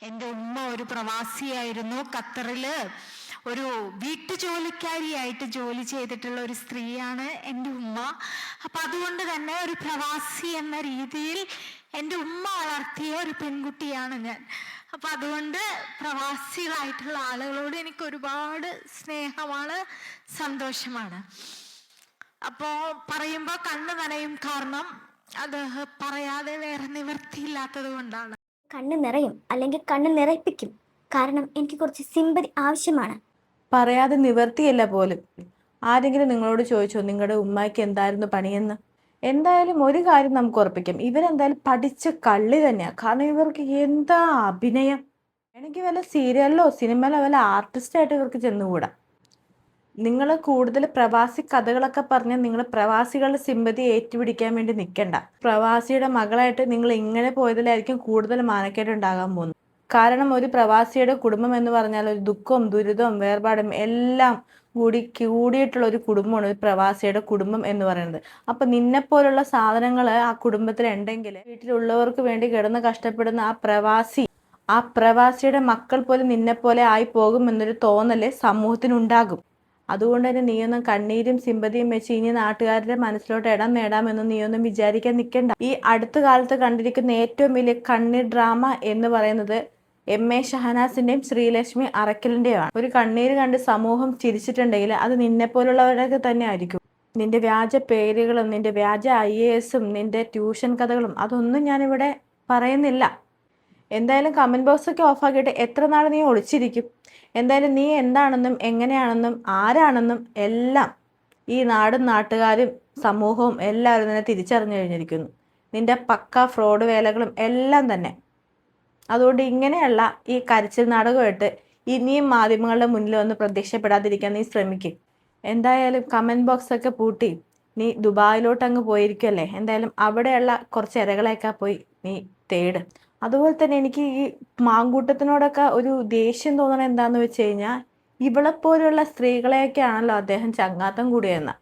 എൻ്റെ ഉമ്മ ഒരു പ്രവാസിയായിരുന്നു. ഖത്തറില് ഒരു വീട്ടുജോലിക്കാരിയായിട്ട് ജോലി ചെയ്തിട്ടുള്ള ഒരു സ്ത്രീയാണ് എൻ്റെ ഉമ്മ. അപ്പൊ അതുകൊണ്ട് തന്നെ ഒരു പ്രവാസി എന്ന രീതിയിൽ എൻ്റെ ഉമ്മ വളർത്തിയ ഒരു പെൺകുട്ടിയാണ് ഞാൻ. അപ്പൊ അതുകൊണ്ട് പ്രവാസികളായിട്ടുള്ള ആളുകളോട് എനിക്ക് ഒരുപാട് സ്നേഹമാണ്, സന്തോഷമാണ്. അപ്പോ പറയുമ്പോ കണ്ണു നനയും. കാരണം അത് പറയാതെ വേറെ നിവൃത്തിയില്ലാത്തത് കൊണ്ടാണ്. കണ്ണ് നിറയും, അല്ലെങ്കിൽ കണ്ണ് നിറയിപ്പിക്കും. കാരണം എനിക്ക് കുറച്ച് സിമ്പതി ആവശ്യമാണ്. പറയാതെ നിവർത്തിയല്ല പോലും. ആരെങ്കിലും നിങ്ങളോട് ചോദിച്ചോ നിങ്ങളുടെ ഉമ്മായ്ക്ക് എന്തായിരുന്നു പണിയെന്ന്? എന്തായാലും ഒരു കാര്യം നമുക്ക് ഉറപ്പിക്കാം, ഇവരെന്തായാലും പഠിച്ച കള്ളി തന്നെയാണ്. കാരണം ഇവർക്ക് എന്താ അഭിനയം! എനിക്ക് വല്ല സീരിയലിലോ സിനിമയിലോ വല്ല ആർട്ടിസ്റ്റായിട്ട് ഇവർക്ക് ചെന്നുകൂടാ. നിങ്ങൾ കൂടുതൽ പ്രവാസി കഥകളൊക്കെ പറഞ്ഞ് നിങ്ങൾ പ്രവാസികളുടെ സിമ്പതി ഏറ്റുപിടിക്കാൻ വേണ്ടി നിൽക്കണ്ട. പ്രവാസിയുടെ മകളായിട്ട് നിങ്ങൾ ഇങ്ങനെ പോയതിലായിരിക്കും കൂടുതൽ മാനക്കേട് ഉണ്ടാകാൻ പോകുന്നത്. കാരണം ഒരു പ്രവാസിയുടെ കുടുംബം എന്ന് പറഞ്ഞാൽ ഒരു ദുഃഖവും ദുരിതവും വേർപാടും എല്ലാം കൂടിയിട്ടുള്ള ഒരു കുടുംബമാണ് ഒരു പ്രവാസിയുടെ കുടുംബം എന്ന് പറയുന്നത്. അപ്പൊ നിന്നെപ്പോലുള്ള സാധനങ്ങൾ ആ കുടുംബത്തിൽ ഉണ്ടെങ്കിൽ വീട്ടിലുള്ളവർക്ക് വേണ്ടി കിടന്ന് കഷ്ടപ്പെടുന്ന ആ പ്രവാസിയുടെ മക്കൾ പോലും നിന്നെപ്പോലെ ആയി പോകും എന്നൊരു തോന്നല് സമൂഹത്തിനുണ്ടാകും. അതുകൊണ്ട് തന്നെ നീയൊന്നും കണ്ണീരും സിമ്പതിയും വെച്ച് ഇനി നാട്ടുകാരുടെ മനസ്സിലോട്ട് ഇടം നേടാമെന്ന് നീയൊന്നും വിചാരിക്കാൻ നിൽക്കണ്ട. ഈ അടുത്ത കാലത്ത് കണ്ടിരിക്കുന്ന ഏറ്റവും വലിയ കണ്ണീർ ഡ്രാമ എന്ന് പറയുന്നത് MA ഷഹനാസിന്റെയും ശ്രീലക്ഷ്മി അറക്കലിന്റെയുമാണ്. ഒരു കണ്ണീര് കണ്ട് സമൂഹം ചിരിച്ചിട്ടുണ്ടെങ്കിൽ അത് നിന്നെപ്പോലുള്ളവരൊക്കെ തന്നെ ആയിരിക്കും. നിന്റെ വ്യാജ പേരുകളും നിന്റെ വ്യാജ IASഉം നിന്റെ ട്യൂഷൻ കഥകളും അതൊന്നും ഞാനിവിടെ പറയുന്നില്ല. എന്തായാലും കമന്റ് ബോക്സ് ഒക്കെ ഓഫാക്കിയിട്ട് എത്ര നാൾ നീ ഒളിച്ചിരിക്കും? എന്തായാലും നീ എന്താണെന്നും എങ്ങനെയാണെന്നും ആരാണെന്നും എല്ലാം ഈ നാടും നാട്ടുകാരും സമൂഹവും എല്ലാവരും തന്നെ തിരിച്ചറിഞ്ഞു കഴിഞ്ഞിരിക്കുന്നു. നിന്റെ പക്ക ഫ്രോഡ് വേലകളും എല്ലാം തന്നെ. അതുകൊണ്ട് ഇങ്ങനെയുള്ള ഈ കരച്ചിൽ നാടകമായിട്ട് ഇനിയും മാധ്യമങ്ങളുടെ മുന്നിൽ വന്ന് പ്രത്യക്ഷപ്പെടാതിരിക്കാൻ നീ ശ്രമിക്കും. എന്തായാലും കമന്റ് ബോക്സ് ഒക്കെ പൂട്ടി നീ ദുബായിലോട്ട് അങ്ങ് പോയിരിക്കുമല്ലേ, എന്തായാലും അവിടെയുള്ള കുറച്ച് ഇരകളെയൊക്കെ പോയി നീ തേട്. അതുപോലെ തന്നെ എനിക്ക് ഈ മാങ്കൂട്ടത്തിനോടൊക്കെ ഒരു ദേഷ്യം തോന്നണത് എന്താന്ന് വെച്ച് കഴിഞ്ഞാൽ ഇവളെപ്പോലുള്ള സ്ത്രീകളെയൊക്കെയാണല്ലോ അദ്ദേഹം ചങ്ങാത്തം കൂടിയെന്ന്.